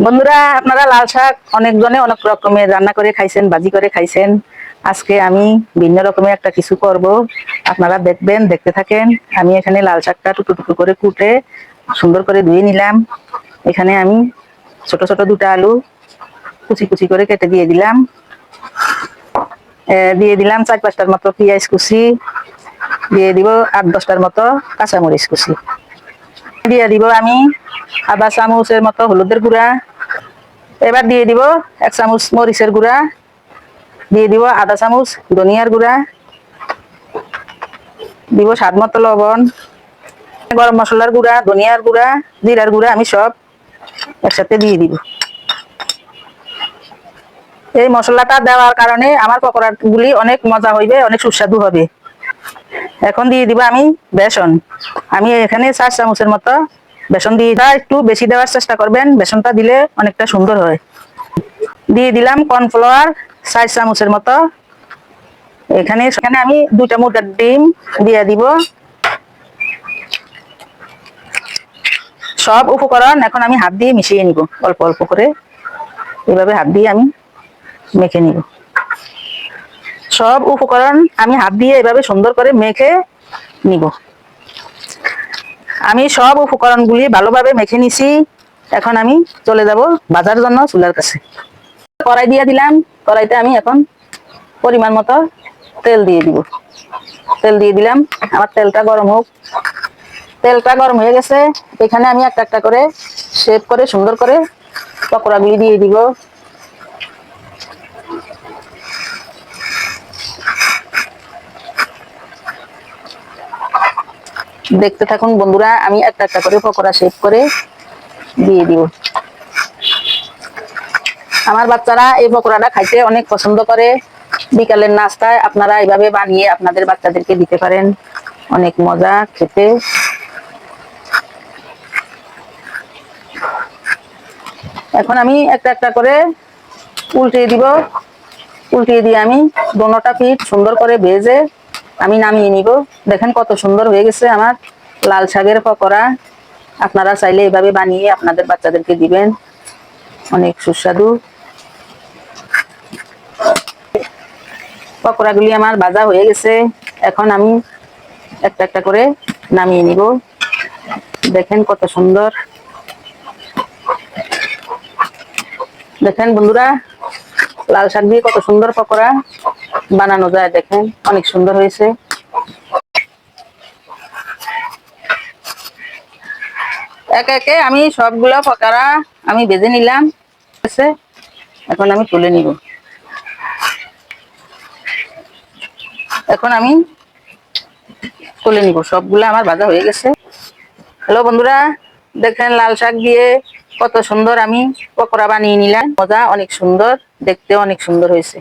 বন্ধুরা, আপনারা লাল শাক অনেকজনে অনেক রকমের রান্না করে খাইছেন, ভাজি করে খাইছেন। আজকে আমি ভিন্ন রকমের একটা কিছু করব, আপনারা দেখবেন, দেখতে থাকেন। আমি এখানে লাল শাকটা টুকরো টুকরো করে কুটে সুন্দর করে ধুয়ে নিলাম। এখানে আমি ছোট ছোট দুটো আলু কুচি কুচি করে কেটে দিয়ে দিলাম। দিয়ে দিলাম 4-5টার মতো পেঁয়াজ কুচি, দিয়ে দিব 8-10টার মতো কাঁচামরিচ কুচি, দিয়ে দিব আমি আধা চামচের মতো হলুদের গুঁড়া। এবার দিয়ে দিব 1 চামচ মরিচের গুঁড়া, দিয়ে দিব আধা চামচ ধনিয়ার গুঁড়া, দিব স্বাদ মতো লবণ, গরম মশলার গুঁড়া, ধনিয়ার গুঁড়া, জিরার গুঁড়া আমি সব একসাথে দিয়ে দিব। এই মশলাটা দেওয়ার কারণে আমার পকোড়াগুলি অনেক মজা হইবে, অনেক সুস্বাদু হবে। এখন দিয়ে দিব আমি বেসন। আমি এখানে 4 চামচের মতো বেসন দিয়ে, একটু বেশি দেওয়ার চেষ্টা করবেন, বেসনটা দিলে অনেকটা সুন্দর হয়। দিয়ে দিলাম কর্নফ্লাওয়ার 4 চামচের মতো। এখানে আমি 2টা মুরগির ডিম দিয়ে দিব। সব উপকরণ এখন আমি হাত দিয়ে মিশিয়ে নিব, অল্প অল্প করে এভাবে হাত দিয়ে আমি মেখে নিব। সব উপকরণ আমি হাত দিয়ে এভাবে সুন্দর করে মেখে নিব। আমি সব উপকরণগুলি ভালোভাবে মেখে নিছি। এখন আমি চলে যাব ভাজার জন্য চুলার কাছে। কড়াই দিয়ে দিলাম। কড়াইতে আমি এখন পরিমাণ মতো তেল দিয়ে দিব। তেল দিয়ে দিলাম। আমার তেলটা গরম হোক। তেলটা গরম হয়ে গেছে। এখানে আমি একটা একটা করে শেপ করে সুন্দর করে পকোড়াগুলি দিয়ে দিব। দেখতে থাকুন বন্ধুরা, আমি একটা একটা করে পকোড়া শেপ করে দিয়ে দিব। আমার বাচ্চারা এই পকোড়াটা খাইতে অনেক পছন্দ করে। বিকালের নাস্তায় আপনারা এইভাবে বানিয়ে আপনাদের বাচ্চাদেরকে দিতে পারেন, অনেক মজা খেতে। এখন আমি একটা একটা করে উল্টিয়ে দিব। উল্টিয়ে দিয়ে আমি দোনোটা পিঠ সুন্দর করে ভেজে আমি নামিয়ে নিব। দেখেন কত সুন্দর হয়ে গেছে আমার লাল শাকের পকোড়া। আপনারা চাইলে এভাবে বানিয়ে আপনাদের বাচ্চাদেরকে দিবেন, অনেক সুস্বাদু। পকোড়াগুলি আমার ভাজা হয়ে গেছে। এখন আমি একটা একটা করে নামিয়ে নিব। দেখেন কত সুন্দর। দেখেন বন্ধুরা, লাল শাক দিয়ে কত সুন্দর পকোড়া বানানো যায়। দেখেন অনেক সুন্দর হয়েছে। একে একে আমি সবগুলো পকোড়া আমি ভেজে নিলাম। এখন আমি তুলে নিব। এখন আমি তুলে নিব। সবগুলো আমার ভাজা হয়ে গেছে। হ্যালো বন্ধুরা, দেখেন লাল শাক দিয়ে কত সুন্দর আমি পকোড়া বানিয়ে নিলাম। মজা, অনেক সুন্দর, দেখতে অনেক সুন্দর হয়েছে।